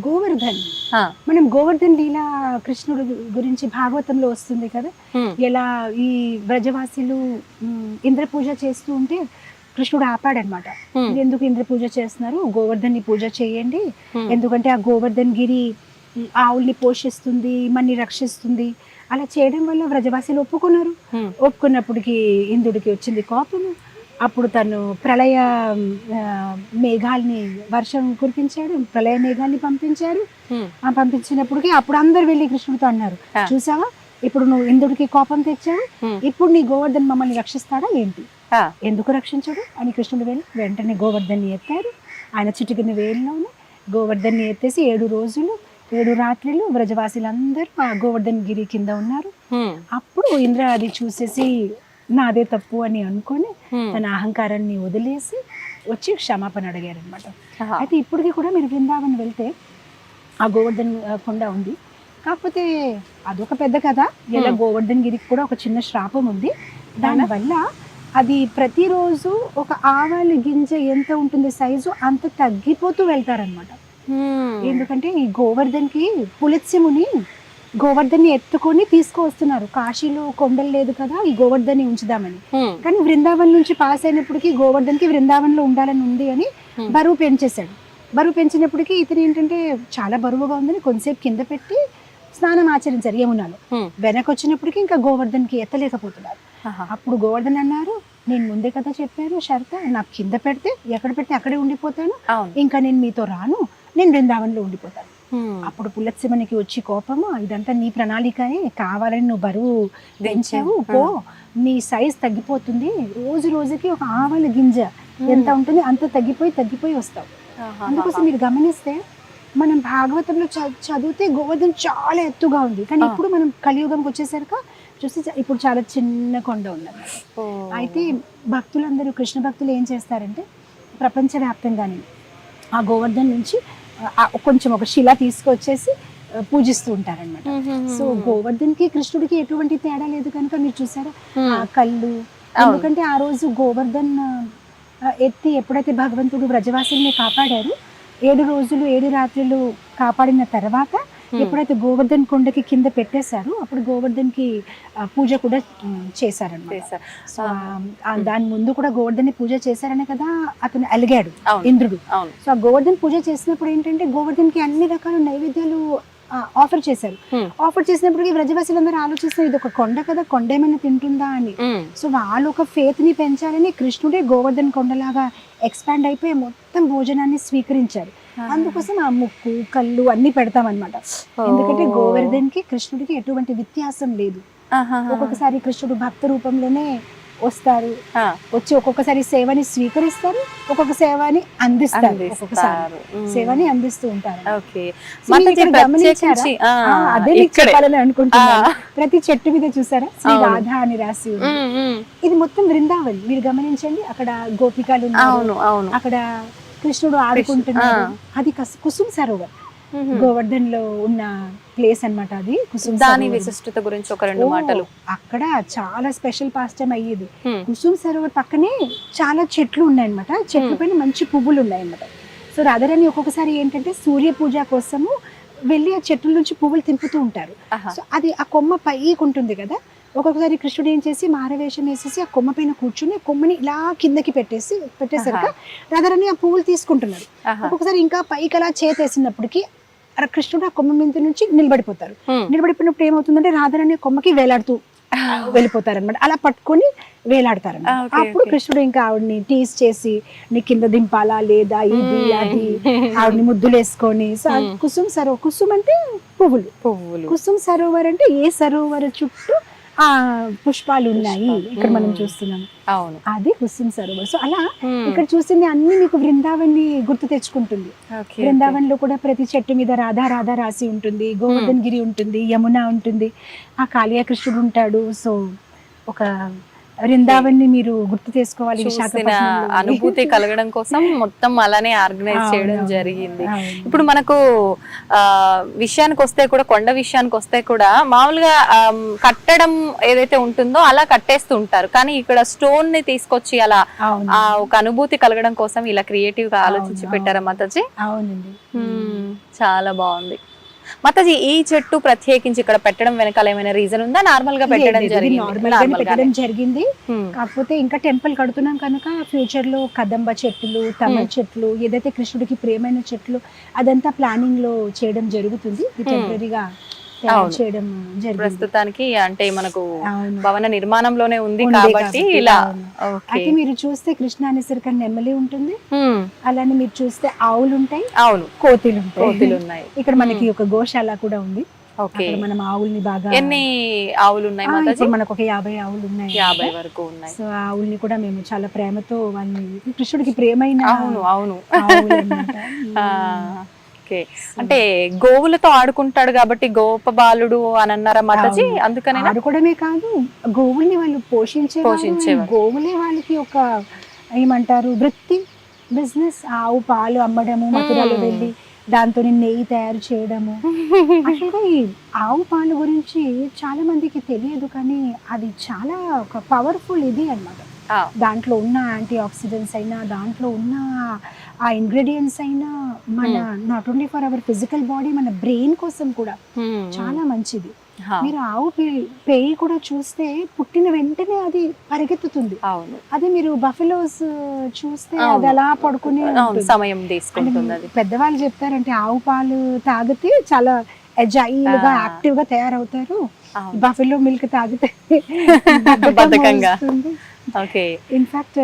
గోవర్ధన్. మనం గోవర్ధన్ లీల కృష్ణుడు గురించి భాగవతంలో వస్తుంది కదా, ఎలా ఈ వ్రజవాసులు ఇంద్ర పూజ చేస్తూ ఉంటే కృష్ణుడు ఆపాడనమాట. ఎందుకు ఇంద్ర పూజ చేస్తున్నారు, గోవర్ధన్ ని పూజ చేయండి, ఎందుకంటే ఆ గోవర్ధన్ గిరి ఆవుల్ని పోషిస్తుంది, మన్ని రక్షిస్తుంది. అలా చేయడం వల్ల వ్రజవాసులు ఒప్పుకున్నారు. ఒప్పుకున్నప్పటికి ఇంద్రుడికి వచ్చింది కోపము. అప్పుడు తను ప్రళయ మేఘాల్ని వర్షం కురిపించాడు, ప్రళయ మేఘాల్ని పంపించారు. పంపించినప్పటికీ అప్పుడు అందరు వెళ్ళి కృష్ణుడితో అన్నారు, చూసావా ఇప్పుడు నువ్వు ఇంద్రుడికి కోపం తెచ్చావు, ఇప్పుడు నీ గోవర్ధన్ మమ్మల్ని రక్షిస్తాడా ఏంటి, ఎందుకు రక్షించడు అని కృష్ణుడు వెళ్ళి వెంటనే గోవర్ధన్ని ఎత్తారు. ఆయన చిటికిన వేలులోనే గోవర్ధన్ని ఎత్తేసి 7 రోజులు 7 రాత్రులు వ్రజవాసులందరూ ఆ గోవర్ధన్ గిరి కింద ఉన్నారు. అప్పుడు ఇంద్ర అది చూసేసి నాదే తప్పు అని అనుకొని తన అహంకారాన్ని వదిలేసి వచ్చి క్షమాపణ అడిగారు అనమాట. అయితే ఇప్పటికీ కూడా మీరు బృందావన్ వెళ్తే ఆ గోవర్ధన్ కొండ ఉంది, కాకపోతే అదొక పెద్ద కథ. ఇలా గోవర్ధన్ గిరికి కూడా ఒక చిన్న శ్రాపం ఉంది. దానివల్ల అది ప్రతిరోజు ఒక ఆవాల గింజ ఎంత ఉంటుంది సైజు అంత తగ్గిపోతూ వెళ్తారనమాట. ఎందుకంటే ఈ గోవర్ధన్ కి పులిత్స్యముని గోవర్ధన్ని ఎత్తుకొని తీసుకువస్తున్నారు. కాశీలో కొండలు లేదు కదా, ఈ గోవర్ధన్ని ఉంచుదామని. కానీ బృందావన్ నుంచి పాస్ అయినప్పటికీ గోవర్ధన్ కి బృందావన్ లో ఉండాలని ఉంది అని బరువు పెంచేశాడు. బరువు పెంచినప్పటికీ ఇతను ఏంటంటే చాలా బరువుగా ఉందని కొంతసేపు కింద పెట్టి స్నానం ఆచరించారు యమునాలో. వెనక్కి వచ్చినప్పటికీ ఇంకా గోవర్ధన్ కి ఎత్తలేకపోతున్నారు. అప్పుడు గోవర్ధన్ అన్నారు, నేను ముందే కదా చెప్పాను షరత, నాకు కింద పెడితే ఎక్కడ పెడితే అక్కడే ఉండిపోతాను, ఇంకా నేను మీతో రాను, నేను బృందావన్లో ఉండిపోతాను. అప్పుడు పులత్స్యమునికి వచ్చి కోపము, ఇదంతా నీ ప్రణాళికనే, కావాలని నువ్వు బరువు పెంచావు, పో నీ సైజ్ తగ్గిపోతుంది, రోజు రోజుకి ఒక ఆవాల గింజ ఎంత ఉంటుంది అంత తగ్గిపోయి వస్తావు. అందుకోసం మీరు గమనిస్తే మనం భాగవతంలో చదివితే గోవర్ధన్ చాలా ఎత్తుగా ఉంది, కానీ ఇప్పుడు మనం కలియుగంకి వచ్చేసరికి చూస్తే ఇప్పుడు చాలా చిన్న కొండ ఉన్నది. అయితే భక్తులందరూ కృష్ణ భక్తులు ఏం చేస్తారంటే ప్రపంచవ్యాప్తంగానే ఆ గోవర్ధన్ నుంచి కొంచెం ఒక శిల తీసుకొచ్చేసి పూజిస్తూ ఉంటారనమాట. సో గోవర్ధన్ కి కృష్ణుడికి ఎటువంటి తేడా లేదు కనుక మీరు చూసారా ఆ కళ్ళు, ఎందుకంటే ఆ రోజు గోవర్ధన్ ఎత్తి ఎప్పుడైతే భగవంతుడు వ్రజవాసుల్ని కాపాడారు 7 రోజులు 7 రాత్రులు కాపాడిన తర్వాత ఎప్పుడైతే గోవర్ధన్ కొండకి కింద పెట్టేశారు అప్పుడు గోవర్ధన్ కి పూజ కూడా చేశారన్నమాట. సో దాని ముందు కూడా గోవర్ధన్ పూజ చేశారనే కదా అతను అలిగాడు ఇంద్రుడు. సో ఆ గోవర్ధన్ పూజ చేసినప్పుడు ఏంటంటే గోవర్ధన్ కి అన్ని రకాల నైవేద్యాలు ఆఫర్ చేశారు. ఆఫర్ చేసినప్పటికీ వ్రజవాసులందరూ ఆలోచిస్తారు ఇది ఒక కొండ కదా, కొండ ఏమైనా తింటుందా అని. సో వాళ్ళు ఒక ఫేత్ ని పెంచాలని కృష్ణుడే గోవర్ధన్ కొండలాగా ఎక్స్పాండ్ అయిపోయి మొత్తం భోజనాన్ని స్వీకరించారు. అందుకోసం ఆ ముక్కు కళ్ళు అన్ని పెడతామన్నమాట. ఎందుకంటే గోవర్ధన్ కి కృష్ణుడికి ఎటువంటి వ్యత్యాసం లేదు. ఒక్కొక్కసారి కృష్ణుడు భక్త రూపంలోనే వస్తారు, వచ్చి ఒక్కొక్కసారి సేవని స్వీకరిస్తారు, ఒక్కొక్క సేవని అందిస్తారు, ఒక్కొక్కసారి సేవని అందిస్తూ ఉంటారు. గమనించారా? అదే మీకు చెప్పాలని అనుకుంటున్నాను. ప్రతి చెట్టు మీద చూసారా శ్రీ రాధా అని రాసి ఉంది. ఇది మొత్తం బృందావన్. మీరు గమనించండి, అక్కడ గోపికలు ఉన్నారు, అక్కడ కృష్ణుడు ఆడుకుంటున్నాడు. అది కుసుమ్ సరోవర్ గోవర్ధన్ లో ఉన్న ప్లేస్ అన్నమాట. అది కుసుమ్ దాని విశిష్టత గురించి ఒక 2 మాటలు. అక్కడ చాలా స్పెషల్ పాస్టమ్ అయ్యేది. కుసుమ్ సరోవర్ పక్కనే చాలా చెట్లు ఉన్నాయన్నమాట. చెట్ల పైన మంచి పువ్వులు ఉన్నాయన్నమాట. సో రాధారాణి ఒక్కొక్కసారి ఏంటంటే సూర్య పూజ కోసము వెళ్ళి ఆ చెట్ల నుంచి పువ్వులు తింపుతూ ఉంటారు. సో అది ఆ కొమ్మ పైకి ఉంటుంది కదా, ఒక్కొక్కసారి కృష్ణుడు ఏం చేసి మారవేషం వేసేసి ఆ కొమ్మ పైన కూర్చుని కొమ్మని ఇలా కిందకి పెట్టేసరికి రాధారాణి ఆ పువ్వులు తీసుకుంటున్నారు. ఒక్కొక్కసారి ఇంకా పైకి అలా చేతేసినప్పటికీ కృష్ణుడు ఆ కొమ్మ మీద నుంచి నిలబడిపోతారు. నిలబడిపోయినప్పుడు ఏమవుతుందంటే రాధారాణి కొమ్మకి వేలాడుతూ వెళ్ళిపోతారు అనమాట. అలా పట్టుకొని వేలాడతారన్నమాట. అప్పుడు కృష్ణుడు ఇంకా ఆవిడని టీస్ చేసి నీ కింద దింపాలా లేదా ఇది అది ఆవిడని ముద్దులు వేసుకొని. సో కుసుమ్ సరోవర్, కుసుమ్ అంటే పువ్వులు, కుసుమ్ సరోవర్ అంటే ఏ సరోవర్ చుట్టూ ఆ పుష్పాలు ఉన్నాయి ఇక్కడ మనం చూస్తున్నాం, అది కుసుమ్ సరోవర్. సో అలా ఇక్కడ చూసింది అన్ని మీకు బృందావన్ ని గుర్తు తెచ్చుకుంటుంది. బృందావన్ లో కూడా ప్రతి చెట్టు మీద రాధా రాధా రాసి ఉంటుంది, గోవర్ధన్ గిరి ఉంటుంది, యమున ఉంటుంది, ఆ కాళియా కృష్ణుడు ఉంటాడు. సో ఒక బృందావన్ ని మీరు గుర్తు చేసుకోవాలి. అనుభూతి కలగడం కోసం మొత్తం అలానే ఆర్గనైజ్ చేయడం జరిగింది. ఇప్పుడు మనకు విషయానికి వస్తే కూడా, కొండ విషయానికి వస్తే కూడా మామూలుగా కట్టడం ఏదైతే ఉంటుందో అలా కట్టేస్తూ ఉంటారు, కానీ ఇక్కడ స్టోన్ ని తీసుకొచ్చి అలా ఒక అనుభూతి కలగడం కోసం ఇలా క్రియేటివ్ గా ఆలోచించి పెట్టారా మాతాజీ? అవునండి, చాలా బాగుంది. మాతాజీ ఈ చెట్టు ప్రత్యేకించి ఇక్కడ పెట్టడం వెనకాల ఏమైనా రీజన్ ఉందా? నార్మల్ గా పెట్టడం జరిగింది. కాకపోతే ఇంకా టెంపుల్ కడుతున్నాం కనుక ఫ్యూచర్ లో కదంబ చెట్లు, తమ చెట్లు, ఏదైతే కృష్ణుడికి ప్రియమైన చెట్లు అదంతా ప్లానింగ్ లో చేయడం జరుగుతుంది. టెంపరీగా తయారు చేయడం జరిగింది. ప్రస్తుతానికి అంటే మనకు అవును. భవన నిర్మాణంలోనే ఉంది ఉంది కాబట్టి కాబట్టి, ఇలా అవును. ఓకే. అయితే మీరు చూస్తే కృష్ణా అనేసరికి నెమలి ఉంటుంది, అలానే మీరు చూస్తే ఆవులు ఉంటాయి, అవును, కోతులు ఉంటాయి. కోతులు ఉన్నాయి. ఇక్కడ మనకి ఒక గోశాల కూడా ఉంది. ఓకే. అక్కడ మనం ఆవుల్ని బాగా ఎన్ని ఆవులు ఉన్నాయి మాతాజీ? ఇప్పుడు మనకు ఒక 50 ఆవులు ఉన్నాయి. 50 వరకు ఉన్నాయి. సో ఆ ఆవుల్ని కూడా మేము చాలా ప్రేమతో వాళ్ళని, కృష్ణుడికి ప్రేమైన అవును అవును. ఆవులు అన్నమాట. ఓకే. అంటే గోవులతో ఆడుకుంటాడు కాబట్టి గోపబాలుడు అని అన్నారా మాతాజీ? అందుకనే ఆడుకోవడమే కాదు, గోవుల్ని వాళ్ళు పోషించేవారు. గోవులే వాళ్ళకి ఒక ఏమంటారు వృత్తి, బిజినెస్. ఆవు పాలు అమ్మడము, మథురలో వెళ్ళి దాంతో నెయ్యి తయారు చేయడము. అసలు ఈ ఆవు పాలు గురించి చాలా మందికి తెలియదు, కానీ అది చాలా ఒక పవర్ఫుల్ ఇది అన్నమాట. దాంట్లో ఉన్న యాంటీ ఆక్సిడెంట్స్ అయినా, దాంట్లో ఉన్న ఆ ఇంగ్రీడియంట్స్ అయినా మన not only for hour physical body, మన బ్రెయిన్ కోసం కూడా చాలా మంచిది. మీరు ఆవు పేయి కూడా చూస్తే పుట్టిన వెంటనే అది పరిగెత్తుతుంది. అదే మీరు బఫెలోస్ చూస్తే అది అలా పడుకుని సమయం తీసుకుంటుంది. పెద్దవాళ్ళు చెప్తారంటే ఆవు పాలు తాగితే చాలా ఎజైల్ గా, యాక్టివ్ గా తయారవుతారు. బఫెలో మిల్క్ తాగితే బద్ధకంగా. ఇన్ఫాక్ట్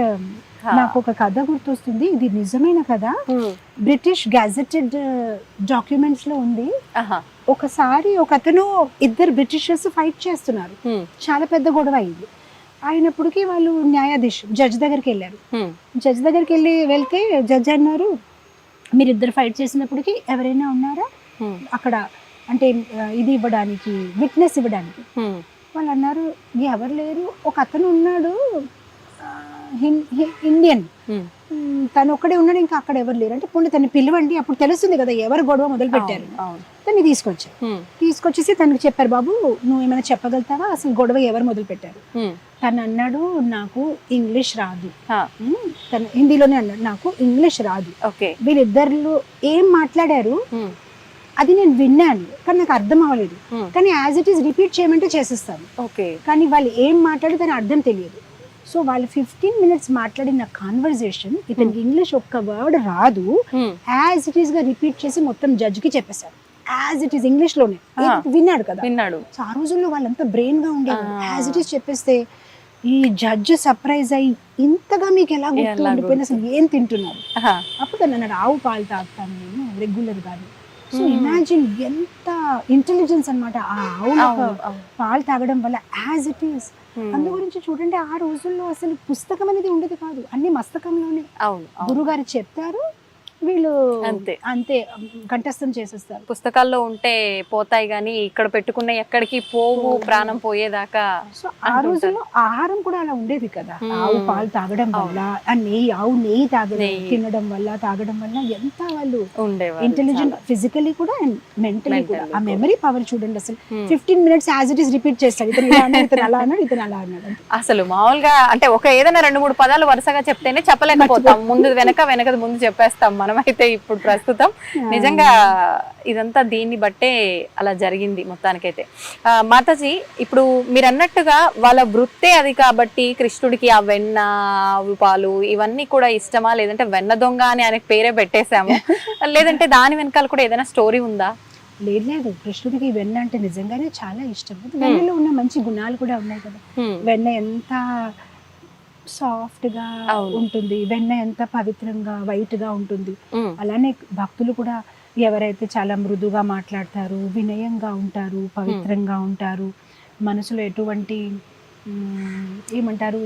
నాకు ఒక కథ గుర్తొస్తుంది, ఇది నిజమైన కథ. బ్రిటిష్ గెజెటెడ్ డాక్యుమెంట్స్ లో ఉంది. ఒకసారి ఒక అతను, ఇద్దరు బ్రిటిషర్స్ ఫైట్ చేస్తున్నారు, చాలా పెద్ద గొడవ అయింది. అయినప్పటికీ వాళ్ళు న్యాయాధీశు జడ్జ్ దగ్గరికి వెళ్ళారు. జడ్జ్ దగ్గరికి వెళ్తే జడ్జ్ అన్నారు, మీరిద్దరు ఫైట్ చేసినప్పటికీ ఎవరైనా ఉన్నారా అక్కడ, అంటే ఇది ఇవ్వడానికి, విట్నెస్ ఇవ్వడానికి? వాళ్ళు అన్నారు, ఎవరు లేరు. ఒక అతను ఉన్నాడు, ఇండియన్, తను ఒక్కడే ఉన్నాడు, ఇంకా అక్కడ ఎవరు లేరు. అంటే పోనీ తను పిలవండి, అప్పుడు తెలుస్తుంది కదా ఎవరు గొడవ మొదలు పెట్టారు. తను తీసుకొచ్చేసి తనకు చెప్పారు, బాబు నువ్వు ఏమైనా చెప్పగలుగుతావా, అసలు గొడవ ఎవరు మొదలు పెట్టారు? తను అన్నాడు, నాకు ఇంగ్లీష్ రాదు. తను హిందీలోనే అన్నాడు, నాకు ఇంగ్లీష్ రాదు. వీళ్ళిద్దరు ఏం మాట్లాడారు అది నేను విన్నాను, కానీ నాకు అర్థం అవ్వలేదు. కానీ యాజ్ ఇట్ ఈస్ రిపీట్ చేయమంటే చేసేస్తాను, కానీ వాళ్ళు ఏం మాట్లాడి దాని అర్థం తెలియదు. సో వాళ్ళు 15 minutes మాట్లాడిన కాన్వర్సేషన్, ఇతనికి ఇంగ్లీష్ ఒక్క వర్డ్ రాదు, యాజ్ ఇట్ ఈస్ గా రిపీట్ చేసి మొత్తం జడ్జ్ కి చెప్పేశారు. యాజ్ ఇట్ ఈస్ ఇంగ్లీష్ లోనే విన్నాడు కదా. సో ఆ రోజుల్లో వాళ్ళంతా బ్రెయిన్ గా ఉండేవారు. యాజ్ ఇట్ ఈస్ చెప్పేస్తే ఈ జడ్జ్ సర్ప్రైజ్ అయ్యి, ఇంతగా మీకు ఎలా గుర్తు ఉండిపోయింది, అసలు ఏం తింటున్నారు? అప్పుడు తను అన్నాడు, ఆవు పాలు తాగుతాను నేను రెగ్యులర్ గాని. సో ఇమాజిన్ ఎంత ఇంటెలిజెన్స్ అన్నమాట ఆ ఆవు పాలు తాగడం వల్ల, యాజ్ ఇట్ ఈస్. అందు గురించి చూడండి, ఆ రోజుల్లో అసలు పుస్తకం అనేది ఉండేది కాదు, అన్ని మస్తకంలోనే. గురుగారు చెప్తారు, వీళ్ళు అంతే కంఠస్థం చేసేస్తారు. పుస్తకాల్లో ఉంటే పోతాయి గానీ ఇక్కడ పెట్టుకున్న ఎక్కడికి పోవు, ప్రాణం పోయేదాకా. సో ఆ రోజుల్లో ఆహారం కూడా అలా ఉండేది కదా. ఆవు పాలు తాగడం వల్ల, ఆ నెయ్యి, ఆవు నెయ్యి తినడం వల్ల, తాగడం వల్ల ఎంత వాళ్ళు ఇంటెలిజెంట్, ఫిజికలీ కూడా అండ్ మెంటలీ కూడా. ఆ మెమరీ పవర్ చూడండి, అసలు 15 minutes as it is repeat చేస్తారు. ఇతను ఇలా అన్నాడు, ఇతను అలా అన్నాడు, ఇతను అలా అన్నాడు. అసలు మామూలుగా అంటే ఒక ఏదైనా 2-3 పదాలు వరుసగా చెప్తేనే చెప్పలేకపోతాం, ముందు వెనక ముందు చెప్పేస్తాం మనం. అయితే ఇప్పుడు ప్రస్తుతం నిజంగా ఇదంతా దీన్ని బట్టే అలా జరిగింది మొత్తానికైతే. మాతాజీ, ఇప్పుడు మీరు అన్నట్టుగా వాళ్ళ వృత్తే అది కాబట్టి కృష్ణుడికి ఆ వెన్న, ఆవు పాలు ఇవన్నీ కూడా ఇష్టమా, లేదంటే వెన్న దొంగ అని ఆయనకు పేరే పెట్టేశాము, లేదంటే దాని వెనకాల కూడా ఏదైనా స్టోరీ ఉందా? లేదు, కృష్ణుడికి వెన్న అంటే నిజంగానే చాలా ఇష్టం. వెన్నలో ఉన్న మంచి గుణాలు కూడా ఉన్నాయి కదా. వెన్న ఎంత సాఫ్ట్ గా ఉంటుంది, వెన్న ఎంత పవిత్రంగా వైట్ గా ఉంటుంది. అలానే భక్తులు కూడా ఎవరైతే చాలా మృదుగా మాట్లాడతారు, వినయంగా ఉంటారు, పవిత్రంగా ఉంటారు, మనసులో ఎటువంటి ఏమంటారు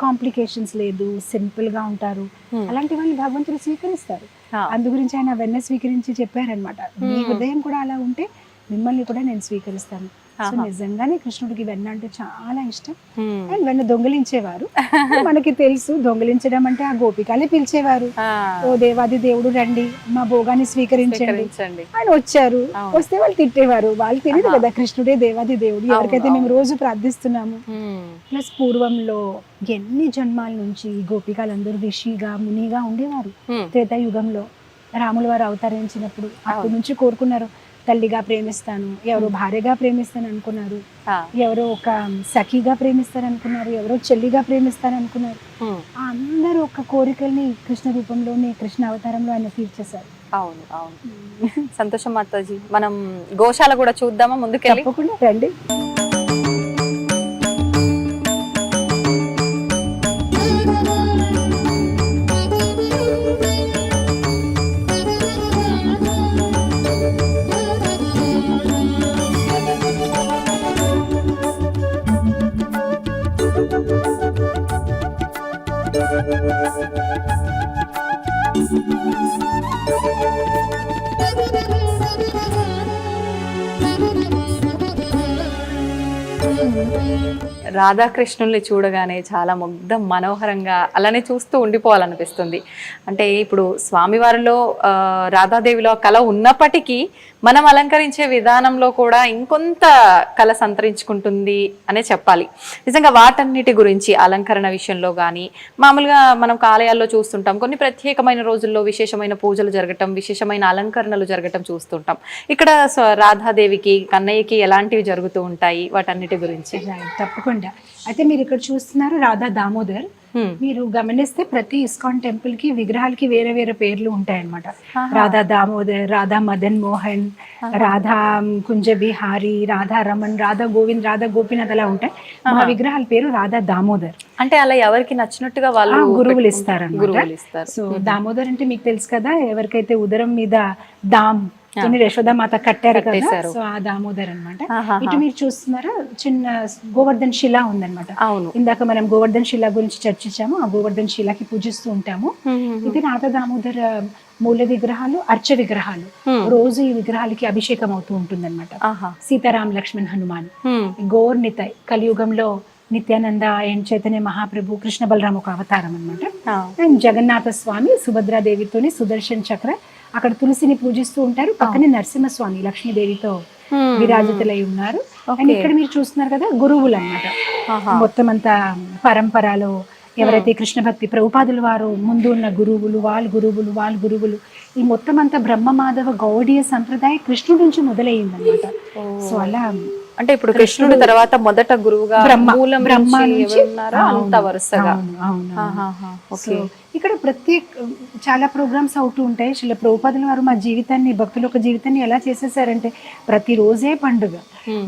కాంప్లికేషన్స్ లేదు, సింపుల్ గా ఉంటారు, అలాంటి వాళ్ళని భగవంతుడు స్వీకరిస్తారు. అందు గురించి ఆయన వెన్న స్వీకరించి చెప్పారనమాట, మీ హృదయం కూడా అలా ఉంటే మిమ్మల్ని కూడా నేను స్వీకరిస్తాను. సో నిజంగానే కృష్ణుడికి వెన్న అంటే చాలా ఇష్టం. అండ్ వెన్న దొంగిలించేవారు, మనకి తెలుసు దొంగిలించడం అంటే ఆ గోపికలే పిలిచేవారు, ఓ దేవాది దేవుడు రండి మా భోగాన్ని స్వీకరించండి. ఆయన వచ్చారు, వస్తే వాళ్ళు తిట్టేవారు, వాళ్ళు తెలియదు కదా కృష్ణుడే దేవాది దేవుడు, ఎవరికైతే మేము రోజు ప్రార్థిస్తున్నాము. ప్లస్ పూర్వంలో ఎన్ని జన్మాల నుంచి గోపికలందరూ ఋషిగా మునిగా ఉండేవారు. త్రేతాయుగంలో రాముల వారు అవతరించినప్పుడు అప్పటి నుంచి కోరుకున్నారు, తల్లిగా ప్రేమిస్తాను, ఎవరో భార్యగా ప్రేమిస్తాను అనుకున్నారు, ఎవరో ఒక సఖిగా ప్రేమిస్తారు అనుకున్నారు, ఎవరో చెల్లిగా ప్రేమిస్తారు అనుకున్నారు. అందరూ ఒక కోరికల్ని కృష్ణ రూపంలోనే, కృష్ణ అవతారంలో ఆయన తీర్చేశారు. అవును అవును. సంతోషం మాతాజీ. మనం గోశాల కూడా చూద్దామా ముందుకెళ్ళి? తప్పకుండా రండి. రాధాకృష్ణుల్ని చూడగానే చాలా ముగ్ధ మనోహరంగా అలానే చూస్తూ ఉండిపోవాలనిపిస్తుంది. అంటే ఇప్పుడు స్వామివారిలో రాధాదేవిలో కళ ఉన్నప్పటికీ మనం అలంకరించే విధానంలో కూడా ఇంకొంత కళ సంతరించుకుంటుంది అనే చెప్పాలి. నిజంగా వాటన్నిటి గురించి అలంకరణ విషయంలో కానీ మామూలుగా మనం ఆలయాల్లో చూస్తుంటాం, కొన్ని ప్రత్యేకమైన రోజుల్లో విశేషమైన పూజలు జరగటం, విశేషమైన అలంకరణలు జరగటం చూస్తుంటాం. ఇక్కడ రాధాదేవికి కన్నయ్యకి ఎలాంటివి జరుగుతూ ఉంటాయి వాటన్నిటి గురించి? తప్పకుండా. అయితే మీరు ఇక్కడ చూస్తున్నారు రాధా దామోదర్. మీరు గమనిస్తే ప్రతి ఇస్కాన్ టెంపుల్ కి విగ్రహాలకి వేరే వేరే పేర్లు ఉంటాయన్నమాట. రాధా దామోదర్, రాధా మదన్ మోహన్, రాధా కుంజ బిహారీ, రాధా రమణ్, రాధా గోవింద్, రాధా గోపీనాథ్ అలా ఉంటాయి. మా విగ్రహాల పేరు రాధా దామోదర్. అంటే అలా ఎవరికి నచ్చినట్టుగా వాళ్ళు గురువులు ఇస్తారు. సో దామోదర్ అంటే మీకు తెలుసు కదా, ఎవరికైతే ఉదరం మీద దామ్ యశోదామాత కట్టారు కదా, సో ఆ దామోదర్ అన్నమాట. ఇటు మీరు చూస్తున్నారా చిన్న గోవర్ధన్ శిల ఉందన్నమాట. ఇందాక మనం గోవర్ధన్ శిల గురించి చర్చించాము. ఆ గోవర్ధన్ శిలకి పూజిస్తూ ఉంటాము. ఇది రాధా దామోదర్ మూల విగ్రహాలు, అర్చ విగ్రహాలు. రోజు ఈ విగ్రహాలకి అభిషేకం అవుతూ ఉంటుందన్నమాట. సీతారాం లక్ష్మణ్ హనుమాన్, గోర్ నితాయ్ కలియుగంలో నిత్యానంద అండ్ చైతన్య మహాప్రభు, కృష్ణ బలరాం ఒక అవతారం అన్నమాట. అండ్ జగన్నాథ స్వామి సుభద్రాదేవితోని సుదర్శన్ చక్ర, అక్కడ తులసిని పూజిస్తూ ఉంటారు. పక్కనే నరసింహస్వామి లక్ష్మీదేవితో విరాజితులై ఉన్నారు. అండ్ ఇక్కడ మీరు చూస్తున్నారు కదా గురువులు అన్నమాట. మొత్తం అంతా పరంపరలో ఎవరైతే కృష్ణ భక్తి ప్రభుపాదుల వారు ముందు ఉన్న గురువులు, వాళ్ళ గురువులు ఈ మొత్తం అంతా బ్రహ్మ మాధవ గౌడీయ సంప్రదాయ కృష్ణుడి నుంచి మొదలయ్యిందన్నమాట. సో అలా అంటే ఇప్పుడు కృష్ణుడి తర్వాత మొదట గురువుగా బ్రహ్మ నుంచి వరుసగా. ఇక్కడ చాలా ప్రోగ్రామ్స్ అవుతూ ఉంటాయి. శ్రీల ప్రభుపాదుల వారు మా జీవితాన్ని, భక్తుల యొక్క జీవితాన్ని ఎలా చేసేసారంటే ప్రతి రోజే పండుగ.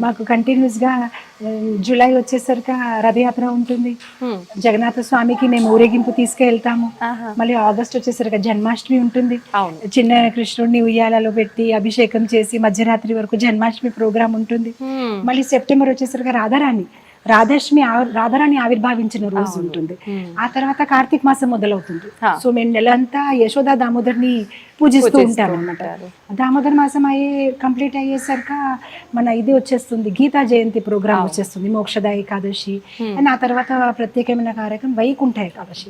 మాకు కంటిన్యూస్ గా జూలై వచ్చేసరికి రథయాత్ర ఉంటుంది. జగన్నాథ స్వామికి మేము ఊరేగింపు తీసుకెళ్తాము. మళ్ళీ ఆగస్ట్ వచ్చేసరికి జన్మాష్టమి ఉంటుంది. చిన్న కృష్ణుడిని ఉయ్యాలలో పెట్టి అభిషేకం చేసి మధ్యరాత్రి వరకు జన్మాష్టమి ప్రోగ్రామ్ ఉంటుంది. మళ్ళీ సెప్టెంబర్ వచ్చేసరికి రాధారాణి ఆవిర్భావించిన రోజు ఉంటుంది. ఆ తర్వాత కార్తీక మాసం మొదలవుతుంది. సో మేము నెలంతా యశోదా దామోదర్ని పూజిస్తూ ఉంటాం అన్నమాట. దామోదర్ మాసం కంప్లీట్ అయ్యేసరికి మన ఇది వచ్చేస్తుంది, గీతా జయంతి ప్రోగ్రామ్ వచ్చేస్తుంది, మోక్షద ఏకాదశి. అండ్ ఆ తర్వాత ప్రత్యేకమైన కార్యక్రమం వైకుంఠ ఏకాదశి.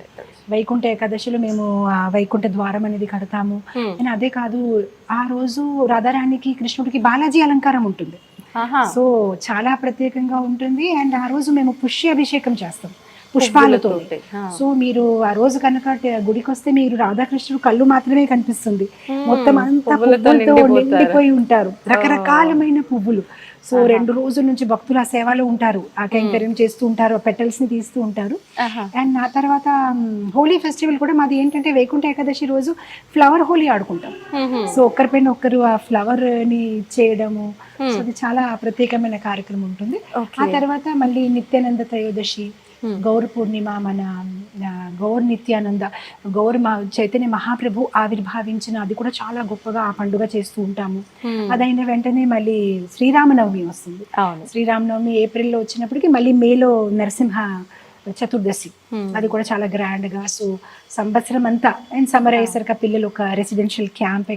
వైకుంఠ ఏకాదశిలో మేము వైకుంఠ ద్వారం అనేది కడతాము. అండ్ అదే కాదు, ఆ రోజు రాధారాణికి కృష్ణుడికి బాలాజీ అలంకారం ఉంటుంది. సో చాలా ప్రత్యేకంగా ఉంటుంది. అండ్ ఆ రోజు మేము పుష్య అభిషేకం చేస్తాం పుష్పాలతో. సో మీరు ఆ రోజు కనుక గుడికి వస్తే మీరు రాధాకృష్ణుడు కళ్ళు మాత్రమే కనిపిస్తుంది, మొత్తం అంతా పువ్వులతో నిండిపోయి ఉంటారు, రకరకాలమైన పువ్వులు. సో 2 రోజుల నుంచి భక్తులు ఆ సేవలో ఉంటారు, ఆ కైంకర్యం చేస్తూ ఉంటారు, పెటల్స్ ని తీస్తూ ఉంటారు. అండ్ ఆ తర్వాత హోలీ ఫెస్టివల్ కూడా మాది ఏంటంటే వైకుంఠ ఏకాదశి రోజు ఫ్లవర్ హోలీ ఆడుకుంటాం. సో ఒక్కరిపైన ఒక్కరు ఆ ఫ్లవర్ ని చేయడము, సో అది చాలా ప్రత్యేకమైన కార్యక్రమం ఉంటుంది. ఆ తర్వాత మళ్ళీ నిత్యానంద త్రయోదశి, గౌర పూర్ణిమ, మన గౌర్ నిత్యానంద చైతన్య మహాప్రభు ఆవిర్భావించిన, అది కూడా చాలా గొప్పగా ఆ పండుగ చేస్తూ ఉంటాము. అదైన వెంటనే మళ్ళీ శ్రీరామనవమి వస్తుంది. శ్రీరామనవమి ఏప్రిల్లో వచ్చినప్పటికీ మళ్ళీ మేలో నరసింహ చతుర్దశి, అది కూడా చాలా గ్రాండ్ గా. సో సంవత్సరం అంతా అండ్ సమ్మర్ అయ్యేసరికి పిల్లలు ఒక రెసిడెన్షియల్ క్యాంప్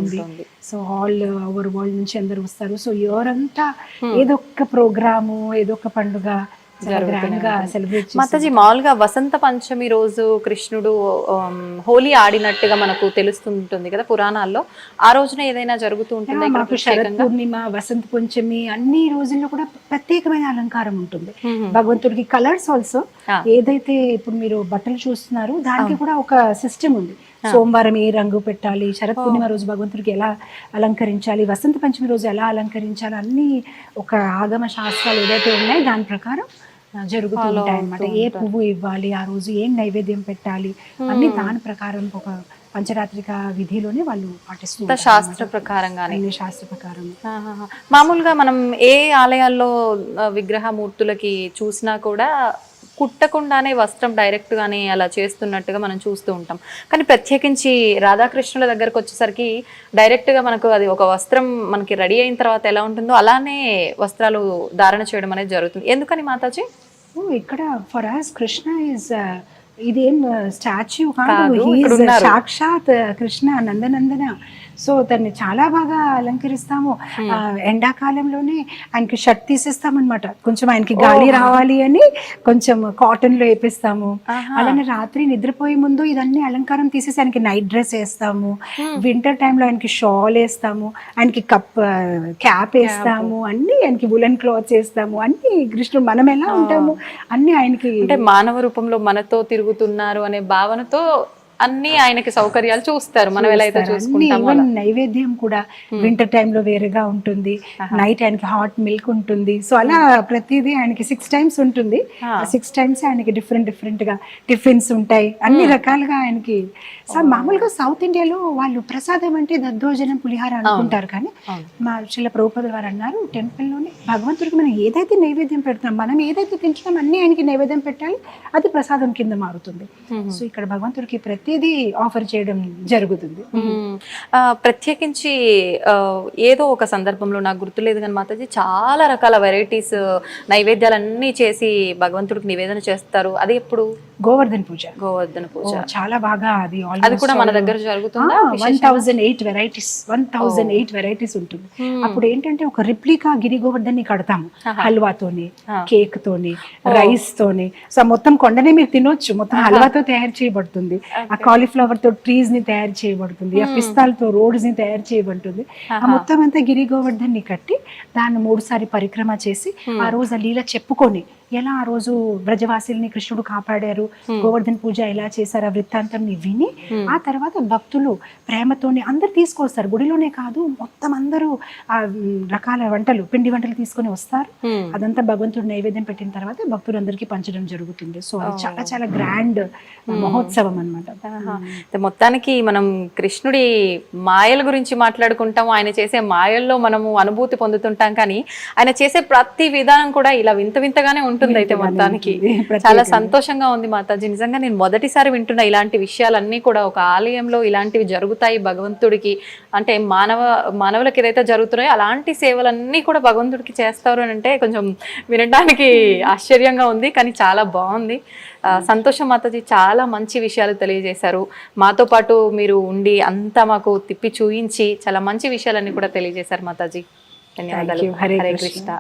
ఉంటుంది. సో ఆల్ ఓవర్ వరల్డ్ నుంచి అందరు వస్తారు. సో ఇయర్ అంతా ఏదో ఒక ప్రోగ్రాము, ఏదో ఒక పండుగ మాతాజీ. మామూలుగా వసంత పంచమి రోజు కృష్ణుడు హోలీ ఆడినట్టుగా మనకు తెలుస్తుంటుంది కదా పురాణాల్లో. ఆ రోజున ఏదైనా జరుగుతూ ఉంటుంది? మాకు శరత్ పూర్ణిమ, వసంత పంచమి అన్ని రోజుల్లో కూడా ప్రత్యేకమైన అలంకారం ఉంటుంది. భగవంతుడికి కలర్స్ ఆల్సో, ఏదైతే ఇప్పుడు మీరు బట్టలు చూస్తున్నారు దానికి కూడా ఒక సిస్టమ్ ఉంది. సోమవారం ఏ రంగు పెట్టాలి, శరత్ పూర్ణిమ రోజు భగవంతుడికి ఎలా అలంకరించాలి, వసంత పంచమి రోజు ఎలా అలంకరించాలి, అన్ని ఒక ఆగమ శాస్త్రాలు ఏదైతే ఉన్నాయో దాని ప్రకారం జరుగుతూ ఉంటాయి అన్నమాట. ఏ పువ్వు ఇవ్వాలి, ఆ రోజు ఏం నైవేద్యం పెట్టాలి, అన్ని దాని ప్రకారం ఒక పంచరాత్రిక విధిలోనే వాళ్ళు పాటిస్తూ అంత శాస్త్ర ప్రకారంగానే. అన్ని శాస్త్ర ప్రకారం. మామూలుగా మనం ఏ ఆలయాల్లో విగ్రహమూర్తులకి చూసినా కూడా కుట్టకుండానే వస్త్రం డైరెక్ట్ గానే అలా చేస్తున్నట్టుగా మనం చూస్తూ ఉంటాం. కానీ ప్రత్యేకించి రాధాకృష్ణుల దగ్గరకు వచ్చేసరికి డైరెక్ట్ గా మనకు అది ఒక వస్త్రం మనకి రెడీ అయిన తర్వాత ఎలా ఉంటుందో అలానే వస్త్రాలు ధారణ చేయడం అనేది జరుగుతుంది. ఎందుకని మాతాజీ? ఇక్కడ ఫర్ అస్ కృష్ణ ఇస్ ఇదేం స్టాచ్యూ కాదు, కాదు, he ఇక్కడ is ఉన్నారు. సాక్షాత్ కృష్ణ నందనందన. సో దాన్ని చాలా బాగా అలంకరిస్తాము. ఎండాకాలంలోనే ఆయనకి షర్ట్ తీసేస్తామన్నమాట, కొంచెం ఆయనకి గాలి రావాలి అని కొంచెం కాటన్ లో వేపిస్తాము. అలానే రాత్రి నిద్రపోయే ముందు ఇదన్నీ అలంకారం తీసేసి ఆయనకి నైట్ డ్రెస్ వేస్తాము. వింటర్ టైంలో ఆయనకి షాల్ వేస్తాము, ఆయనకి క్యాప్ వేస్తాము, అన్ని ఆయనకి వులెన్ క్లాత్స్ వేస్తాము. అన్ని కృష్ణుడు మనం ఎలా ఉంటాము అన్ని ఆయనకి, అంటే మానవ రూపంలో మనతో తిరుగుతున్నారు అనే భావనతో అన్ని ఆయనకి సౌకర్యాలు చూస్తారు, మనం ఎలా అయితే చూసుకుంటామో అలా. నైవేద్యం కూడా వింటర్ టైంలో వేరేగా ఉంటుంది, నైట్ ఆయనకి హాట్ మిల్క్ ఉంటుంది. సో అలా ప్రతిదీ ఆయనకి 6 times ఉంటుంది. 6 times ఆయనకి డిఫరెంట్ గా టిఫిన్స్ ఉంటాయి, అన్ని రకాలుగా ఆయనకి. సో మామూలుగా సౌత్ ఇండియాలో వాళ్ళు ప్రసాదం అంటే దద్దోజనం పులిహార అనుకుంటారు, కానీ మా శిల ప్రభుపాదుల వారు అన్నారు టెంపుల్లోనే భగవంతుడికి మనం ఏదైతే నైవేద్యం పెడతాం, మనం ఏదైతే తింటున్నాం అన్ని ఆయనకి నైవేద్యం పెట్టాలి, అది ప్రసాదం కింద మారుతుంది. సో ఇక్కడ భగవంతుడికి ప్రతిదీ ఆఫర్ చేయడం జరుగుతుంది. ప్రత్యేకించి ఏదో ఒక సందర్భంలో నాకు గుర్తులేదు కానీ మాతాజీ చాలా రకాల వెరైటీస్ నైవేద్యాలన్నీ చేసి భగవంతుడికి నివేదన చేస్తారు. అది ఎప్పుడు? గోవర్ధన పూజ. గోవర్ధన పూజ చాలా బాగా అది కూడా మన దగ్గర జరుగుతుందా? 1008 వెరైటీస్ ఉంటుంది. అప్పుడు ఏంటంటే ఒక రిప్లికా గిరి గోవర్ధన్ కడతాము, హల్వాతోని, కేక్ తోని, రైస్ తోని. సో మొత్తం కొండనే మీరు తినొచ్చు, మొత్తం హల్వాతో తయారు చేయబడుతుంది. ఆ కాలీఫ్లవర్ తో ట్రీస్ ని తయారు చేయబడుతుంది, ఆ పిస్తాలతో రోడ్స్ ని తయారు చేయబడుతుంది. ఆ మొత్తం అంతా గిరి గోవర్ధన్ ని కట్టి దాన్ని 3 సారి పరిక్రమ చేసి ఆ రోజు ఆ లీల చెప్పుకొని ఎలా ఆ రోజు బ్రజవాసుల్ని కృష్ణుడు కాపాడారు, గోవర్ధన పూజ ఎలా చేశారు, ఆ వృత్తాంతం విని ఆ తర్వాత భక్తులు ప్రేమతోని అందరు తీసుకొస్తారు. గుడిలోనే కాదు, మొత్తం అందరూ ఆ రకాల వంటలు, పిండి వంటలు తీసుకొని వస్తారు. అదంతా భగవంతుడు నైవేద్యం పెట్టిన తర్వాత భక్తులు అందరికీ పంచడం జరుగుతుంది. సో అది చాలా చాలా గ్రాండ్ మహోత్సవం అన్నమాట. మొత్తానికి మనం కృష్ణుడి మాయల గురించి మాట్లాడుకుంటాము, ఆయన చేసే మాయల్లో మనము అనుభూతి పొందుతుంటాం, కానీ ఆయన చేసే ప్రతి విధానం కూడా ఇలా వింత వింతగానే ఉంటుంది. అయితే మొత్తానికి చాలా సంతోషంగా ఉంది మాతాజీ. నిజంగా నేను మొదటిసారి వింటున్నా ఇలాంటి విషయాలన్నీ కూడా. ఒక ఆలయంలో ఇలాంటివి జరుగుతాయి భగవంతుడికి, అంటే మానవులకి ఏదైతే జరుగుతున్నాయో అలాంటి సేవలన్నీ కూడా భగవంతుడికి చేస్తారు అని అంటే కొంచెం వినడానికి ఆశ్చర్యంగా ఉంది, కానీ చాలా బాగుంది. సంతోషం మాతాజీ, చాలా మంచి విషయాలు తెలియజేశారు. మాతో పాటు మీరు ఉండి అంతా మాకు తిప్పి చూయించి చాలా మంచి విషయాలన్నీ కూడా తెలియజేశారు మాతాజీ. ధన్యవాదాలు. హరే కృష్ణ.